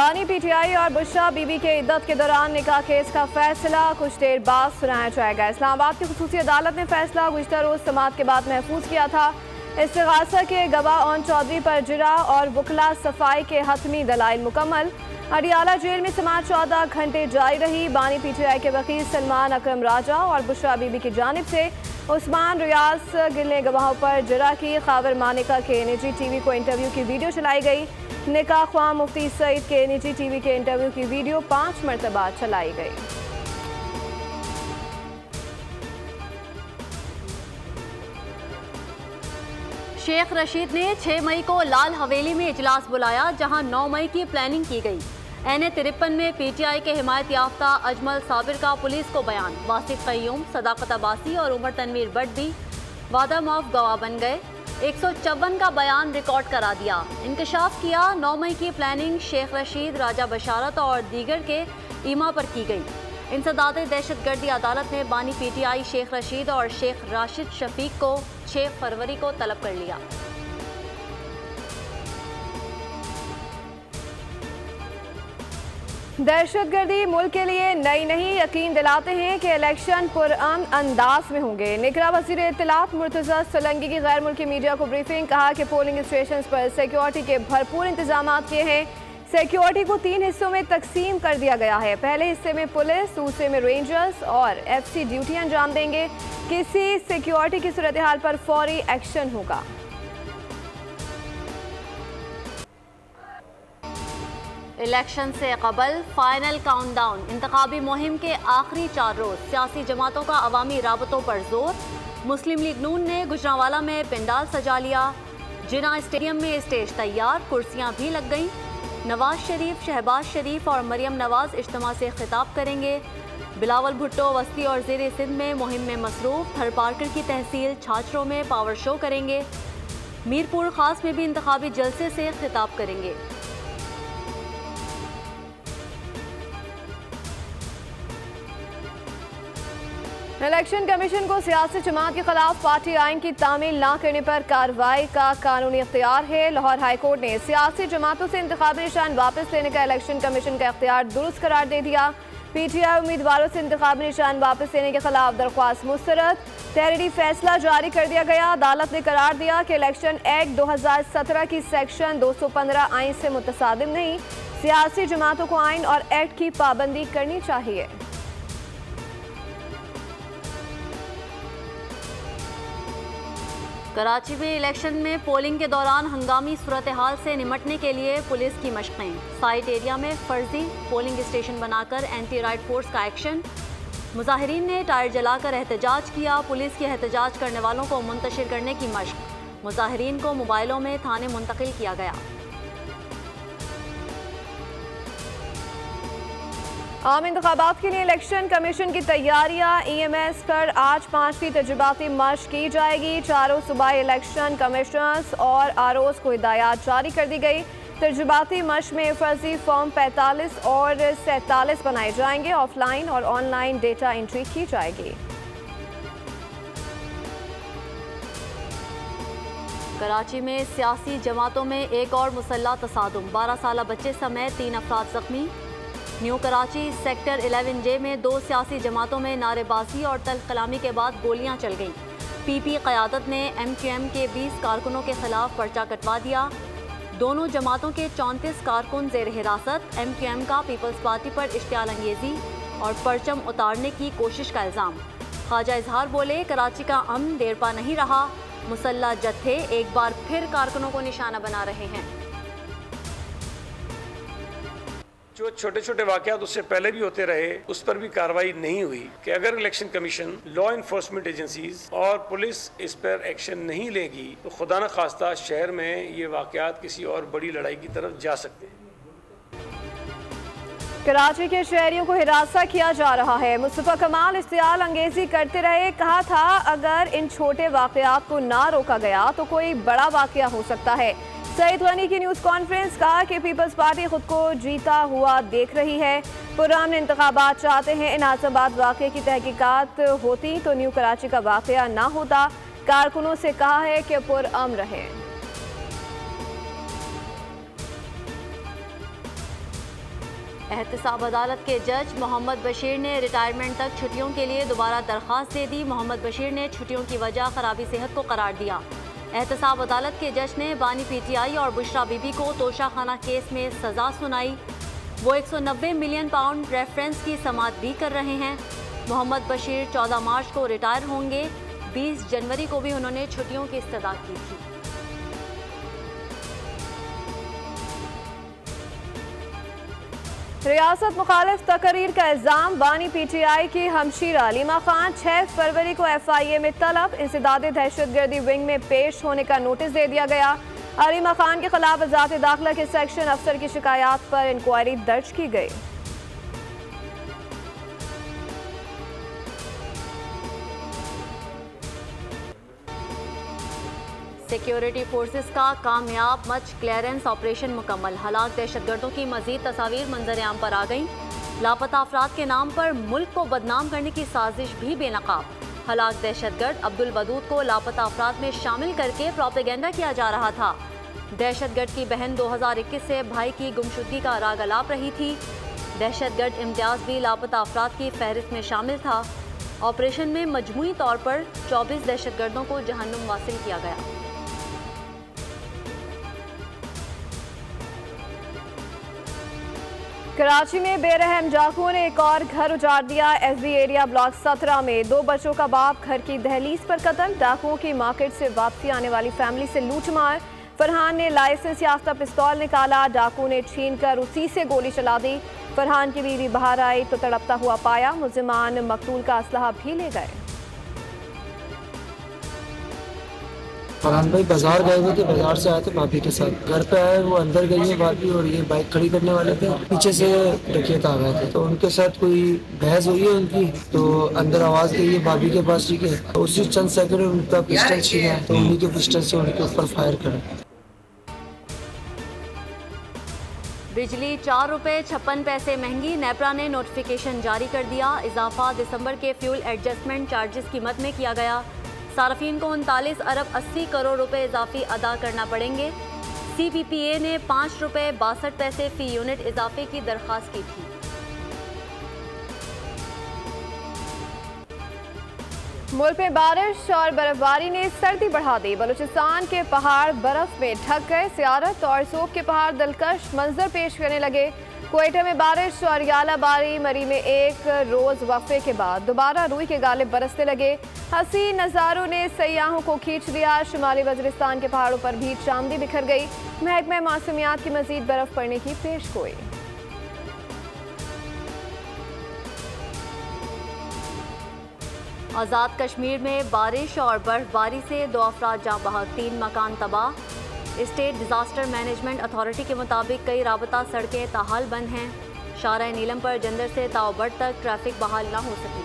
बानी पीटीआई और बुशरा बीबी के इद्दत के दौरान निकाह केस का फैसला कुछ देर बाद सुनाया जाएगा। इस्लामाबाद की खुसूसी अदालत ने फैसला गुज़िश्ता रोज समाअत के बाद महफूज किया था। इस्तिगासा के गवाह ओन चौधरी पर जिरा और वकला सफाई के हतमी दलाइल मुकम्मल। अडियाला जेल में समाअत 14 घंटे जारी रही। बानी पीटीआई के वकील सलमान अकरम राजा और बुशरा बीबी की जानिब से उस्मान रियाज गिल ने गवाहों पर जिरा की। खाबर मानिका के निजी टीवी को इंटरव्यू की वीडियो चलाई गई। निकाह ख्वाह मुफ्ती सईद के निजी टीवी के इंटरव्यू की वीडियो 5 मरतबा चलाई गई। शेख रशीद ने 6 मई को लाल हवेली में इजलास बुलाया, जहां 9 मई की प्लानिंग की गई। NA-53 में पीटीआई के हिमायत याफ्ता अजमल साबिर का पुलिस को बयान। वासिफ क़य्यूम, सदाकत अब्बासी और उमर तनवीर भट्ट भी वादा माफ गवाह बन गए। 154 का बयान रिकॉर्ड करा दिया। इंकशाफ किया। 9 मई की प्लानिंग शेख रशीद, राजा बशारत और दीगर के ईमा पर की गई। इंसदाद दहशतगर्दी अदालत ने बानी पीटीआई शेख रशीद और शेख राशिद शफीक को 6 फरवरी को तलब कर लिया। दहशतगर्दी मुल्क के लिए नई नहीं, यकीन दिलाते हैं कि इलेक्शन पुरअमन अंदाज में होंगे। निगरां वज़ीर इत्तलात मुर्तज़ा सोलंकी की गैर मुल्की मीडिया को ब्रीफिंग। कहा कि पोलिंग स्टेशन पर सिक्योरिटी के भरपूर इंतजाम किए हैं। सिक्योरिटी को 3 हिस्सों में तकसीम कर दिया गया है। पहले हिस्से में पुलिस, दूसरे में रेंजर्स और FC ड्यूटी अंजाम देंगे। किसी सिक्योरिटी की सूरत हाल पर फौरी एक्शन होगा। इलेक्शन से कबल फाइनल काउंटडाउन। इंतखाबी मुहिम के आखिरी 4 रोज सियासी जमातों का अवामी राबतों पर जोर। मुस्लिम लीग नून ने गुजरांवाला में पंडाल सजा लिया। जिना स्टेडियम में स्टेज तैयार, कुर्सियां भी लग गईं। नवाज शरीफ, शहबाज शरीफ और मरियम नवाज इज्तिमा से खिताब करेंगे। बिलावल भुट्टो वस्ती और ज़ेर सिंध में मुहिम में मसरूफ। थरपारकर की तहसील छाछरों में पावर शो करेंगे। मीरपुर खास में भी इंतखाबी जलसे से खिताब करेंगे। इलेक्शन कमीशन को सियासी जमात के खिलाफ पार्टी आइन की तामील न करने पर कार्रवाई का कानूनी इख्तियार है। लाहौर हाई कोर्ट ने सियासी जमातों से इंतखाबी निशान वापस लेने का इलेक्शन कमीशन का इख्तियार दुरुस्त करार दे दिया। पीटीआई उम्मीदवारों से इंतखाबी निशान वापस लेने के खिलाफ दरख्वास्त मुस्तरद। तहरीरी फैसला जारी कर दिया गया। अदालत ने करार दिया कि इलेक्शन एक्ट 2017 की सेक्शन 215 आइन से मुतसादिम नहीं। सियासी जमातों को आइन और एक्ट की पाबंदी करनी चाहिए। कराची में इलेक्शन में पोलिंग के दौरान हंगामी सूरत हाल से निमटने के लिए पुलिस की मशक़ें। साइट एरिया में फर्जी पोलिंग स्टेशन बनाकर एंटी राइट फोर्स का एक्शन। मुजाहिरीन ने टायर जलाकर एहतजाज किया। पुलिस के एहतजाज करने वालों को मुंतशिर करने की मशक़। मुजाहिरीन को मोबाइलों में थाने मुंतकिल किया गया। आम इंतखाबात के लिए इलेक्शन कमीशन की तैयारियां। EMS पर आज 5वीं तजुर्बाती मशक़ की जाएगी। चारों सूबाई इलेक्शन कमिश्नर्स और ROs को हिदायत जारी कर दी गई। तजुर्बाती मशक़ में फर्जी फॉर्म 45 और 47 बनाए जाएंगे। ऑफलाइन और ऑनलाइन डेटा एंट्री की जाएगी। कराची में सियासी जमातों में एक और मुसल्लह तसादुम। 12 साला बच्चे समेत 3 अफराद जख्मी। न्यू कराची सेक्टर 11J में 2 सियासी जमातों में नारेबाजी और तल्ख कलामी के बाद गोलियां चल गईं। PP क़यादत ने MQM के 20 कारकुनों के खिलाफ पर्चा कटवा दिया। दोनों जमातों के 34 कारकुन ज़ेर हिरासत। MQM का पीपल्स पार्टी पर इश्तियाल अंगेज़ी और परचम उतारने की कोशिश का इल्ज़ाम। ख्वाजा इजहार बोले, कराची का अमन देर पा नहीं रहा। मुसल्लह जत्थे एक बार फिर कारकुनों को निशाना बना रहे हैं। जो छोटे छोटे वाक़यात उससे पहले भी होते रहे, उस पर भी कार्रवाई नहीं हुई कि अगर election commission, law enforcement agencies और पुलिस इस पर एक्शन नहीं लेगी तो खुदा न खास्ता शहर में ये वाक़यात किसी और बड़ी लड़ाई की तरफ जा सकते हैं। कराची के शहरियों को हिरासा किया जा रहा है। मुस्तफ़ा कमाल इश्तियाल अंगेजी करते रहे। कहा था अगर इन छोटे वाक़यात को ना रोका गया तो कोई बड़ा वाक़या हो सकता है। सईद गनी की न्यूज़ कॉन्फ्रेंस। कहा कि पीपल्स पार्टी खुद को जीता हुआ देख रही है। पुरअमन इंतखाबात चाहते हैं। इन आज़माबाद वाक़े की तहकीकात होती तो न्यू कराची का वाक़या ना होता। कारकुनों से कहा है कि पुरअमन रहे। एहतसाब अदालत के जज मोहम्मद बशीर ने रिटायरमेंट तक छुट्टियों के लिए दोबारा दरख्वास्त दे दी। मोहम्मद बशीर ने छुट्टियों की वजह खराबी सेहत को करार दिया। एहतसाब अदालत के जज ने बानी PTI और बुशरा बीबी को तोशाखाना केस में सजा सुनाई। वो 190 मिलियन पाउंड रेफरेंस की समाअत भी कर रहे हैं। मोहम्मद बशीर 14 मार्च को रिटायर होंगे। 20 जनवरी को भी उन्होंने छुट्टियों की इस्तदा की थी। रियासत मुखालिफ तकरीर का इल्जाम, बानी PTI की हमशीरा अलीमा खान 6 फरवरी को FIA में तलब। इंसदादे दहशतगर्दी विंग में पेश होने का नोटिस दे दिया गया। अलीमा खान के खिलाफ वज़ारत दाखिला के सेक्शन अफसर की शिकायत पर इंक्वायरी दर्ज की गई। सिक्योरिटी फोर्सेस का कामयाब मच क्लियरेंस ऑपरेशन मुकम्मल। हलाक दहशतगर्दों की मजीद तस्वीर मंजर-ए-आम पर आ गईं। लापता अफराद के नाम पर मुल्क को बदनाम करने की साजिश भी बेनकाब। हलाक दहशतगर्द अब्दुल वदूद को लापता अफराद में शामिल करके प्रोपेगेंडा किया जा रहा था। दहशतगर्द की बहन 2021 से भाई की गुमशुदगी का राग अलाप रही थी। दहशतगर्द इम्तियाज भी लापता अफराद की फहरिस्त में शामिल था। ऑपरेशन में मजमूई तौर पर 24 दहशतगर्दों को जहन्नुम वासिल किया गया। कराची में बेरहम डाकुओं ने एक और घर उजाड़ दिया। SB एरिया ब्लॉक 17 में 2 बच्चों का बाप घर की दहलीज पर कत्ल। डाकुओं की मार्केट से वापसी आने वाली फैमिली से लूटमार। फरहान ने लाइसेंस याफ्ता पिस्तौल निकाला। डाकू ने छीनकर उसी से गोली चला दी। फरहान की बीवी बाहर आई तो तड़पता हुआ पाया। मुल्जिमान मकतूल का असलहा भी ले गए। फरहान भाई बाजार गए हुए थे, बाजार से आए थे भाभी के साथ। घर पे आए, वो अंदर गई है भाभी और ये बाइक खड़ी करने वाले थे। पीछे से डकैत आ गए थे तो उनके साथ कोई बहस हुई है उनकी, तो अंदर आवाज गई है भाभी के पास। ठीक है, उसी चंद सेकंड में उनका पिस्टल छीना तो उन्हीं के पिस्टल से उनके ऊपर फायर करा। बिजली 4 रुपये 56 पैसे महंगी। नेपरा ने नोटिफिकेशन जारी कर दिया। इजाफा दिसंबर के फ्यूल एडजस्टमेंट चार्जेस कीमत में किया गया। सार्फिन को 39 अरब 80 करोड़ रुपए इजाफी अदा करना पड़ेंगे। CPPA ने 5 रुपये 62 पैसे फी यूनिट इजाफे की दरख्वास्त की थी। मुल्क में बारिश और बर्फबारी ने सर्दी बढ़ा दी। बलूचिस्तान के पहाड़ बर्फ में ढक गए। सियारत और सोप के पहाड़ दिलकश मंजर पेश करने लगे। क्वेटा में बारिश और यालाबारी। मरी में एक रोज वक्फे के बाद दोबारा रूई के गाले बरसने लगे। हसीन नज़ारों ने सयाहों को खींच दिया। शुमाली वज़ीरिस्तान के पहाड़ों पर भी चांदी बिखर गई। महकमा मौसमियात की मजीद बर्फ पड़ने की पेशगोई। आज़ाद कश्मीर में बारिश और बर्फबारी से 2 अफराद जाँ बहक, 3 मकान तबाह। स्टेट डिजास्टर मैनेजमेंट अथॉरिटी के मुताबिक कई राबता सड़कें ताहाल बंद हैं। शाहराह नीलम पर जंदर से ताओबड़ तक ट्रैफिक बहाल न हो सकी।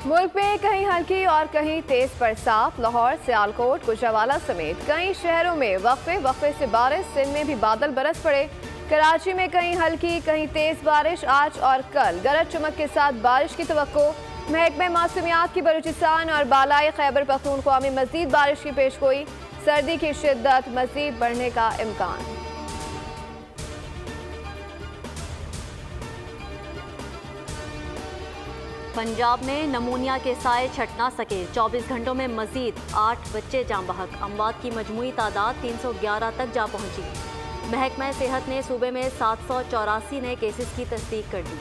मुल्क में कहीं हल्की और कहीं तेज बरसात। लाहौर, सियालकोट, गुजरावाला समेत कई शहरों में वक्फे से बारिश। सिंध में भी बादल बरस पड़े। कराची में कहीं हल्की कहीं तेज बारिश। आज और कल गरज चमक के साथ बारिश की तवक्को। महकमा मौसमियात की बलूचिस्तान और बालाई खैबर पख्तूनख्वा में मजीद बारिश की पेशगोई। सर्दी की शिद्दत मजीद बढ़ने का इम्कान। पंजाब में नमूनिया के साए छट ना सके। 24 घंटों में मजीद 8 बच्चे जाँ बहक। अमवात की मजमूई तादाद 311 तक जा पहुंची। महकमा सेहत ने सूबे में 784 नए केसेस की तस्दीक कर दी।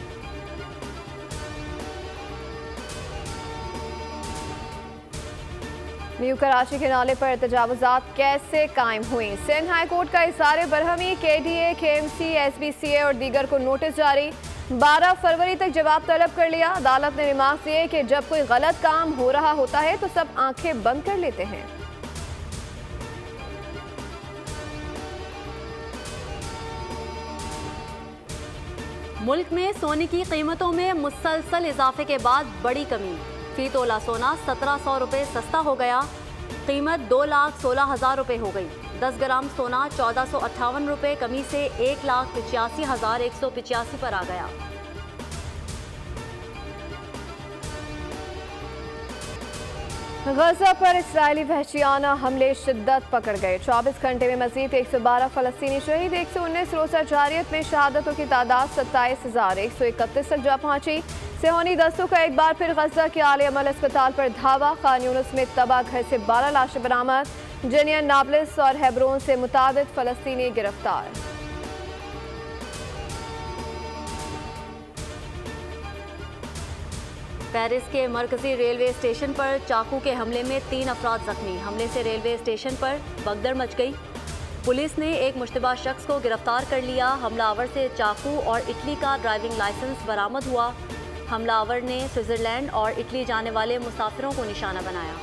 न्यू कराची के नाले पर तजावुजात कैसे कायम हुई। सिंध हाई कोर्ट का इज़हार बरहमी। KDA, KMC, SBCA और दीगर को नोटिस जारी। 12 फरवरी तक जवाब तलब कर लिया। अदालत ने रिमार्क दिए कि जब कोई गलत काम हो रहा होता है तो सब आंखें बंद कर लेते हैं। मुल्क में सोने की कीमतों में मुसलसल इजाफे के बाद बड़ी कमी। फी तोला सोना 1700 रुपये सस्ता हो गया। कीमत 2,16,000 रुपये हो गई। 10 ग्राम सोना 1458 रुपये कमी से 1,85,185 पर आ गया। गजा पर इसराइली वहशियाना हमले शिद्दत पकड़ गए। 24 घंटे में मजीद 112 फलस्तीनी शहीद। 119 रोज़ा जारियत में शहादतों की तादाद 27,131 तक जा पहुंची। सेहोनी दस्तों का एक बार फिर गजा के आले अमल अस्पताल पर धावा। खान यूनुस में तबाह घर से 12 लाशें बरामद। जनियन, नाब्लिस और हेब्रोन से मुताबिद फलस्तीनी गिरफ्तार। पेरिस के मरकजी रेलवे स्टेशन पर चाकू के हमले में 3 अफराद जख्मी। हमले से रेलवे स्टेशन पर भगदड़ मच गई। पुलिस ने एक मुश्तबा शख्स को गिरफ्तार कर लिया। हमलावर से चाकू और इटली का ड्राइविंग लाइसेंस बरामद हुआ। हमलावर ने स्विट्जरलैंड और इटली जाने वाले मुसाफिरों को निशाना बनाया।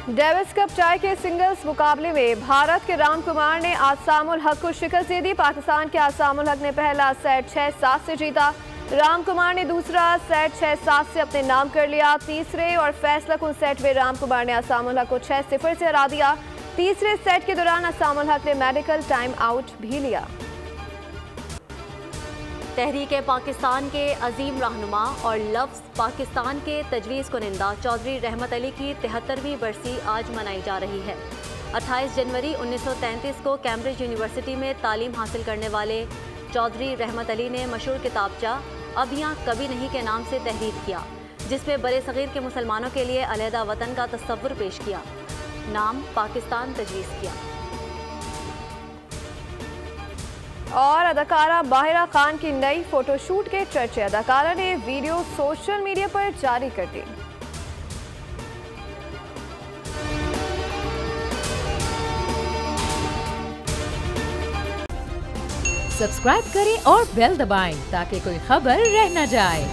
डेविस कप चाय के सिंगल्स मुकाबले में भारत के राम कुमार ने आसामुल हक को शिकस्त दे दी। पाकिस्तान के आसामुल हक ने पहला सेट 6-7 से जीता। राम कुमार ने दूसरा सेट 6-7 से अपने नाम कर लिया। तीसरे और फैसला कुन सेट में राम कुमार ने आसामुल हक को 6-0 से हरा दिया। तीसरे सेट के दौरान आसामुल हक ने मेडिकल टाइम आउट भी लिया। तहरीक पाकिस्तान के अजीम रहनुमा और लफ्ज़ पाकिस्तान के तजवीज़ कुनिंदा चौधरी रहमत अली की 73वीं बरसी आज मनाई जा रही है। 28 जनवरी 1933 को कैम्ब्रिज यूनिवर्सिटी में तालीम हासिल करने वाले चौधरी रहमत अली ने मशहूर किताबचा अब यहाँ कभी नहीं के नाम से तहरीर किया, जिसमें बड़े सग़ीर के मुसलमानों के लिए अलहदा वतन का तस्वुर पेश किया। नाम पाकिस्तान तजवीज़ किया। और अदाकारा बाहिरा खान की नई फोटोशूट के चर्चे। अदाकारा ने वीडियो सोशल मीडिया पर जारी कर दी। सब्सक्राइब करें और बेल दबाएं ताकि कोई खबर रह न जाए।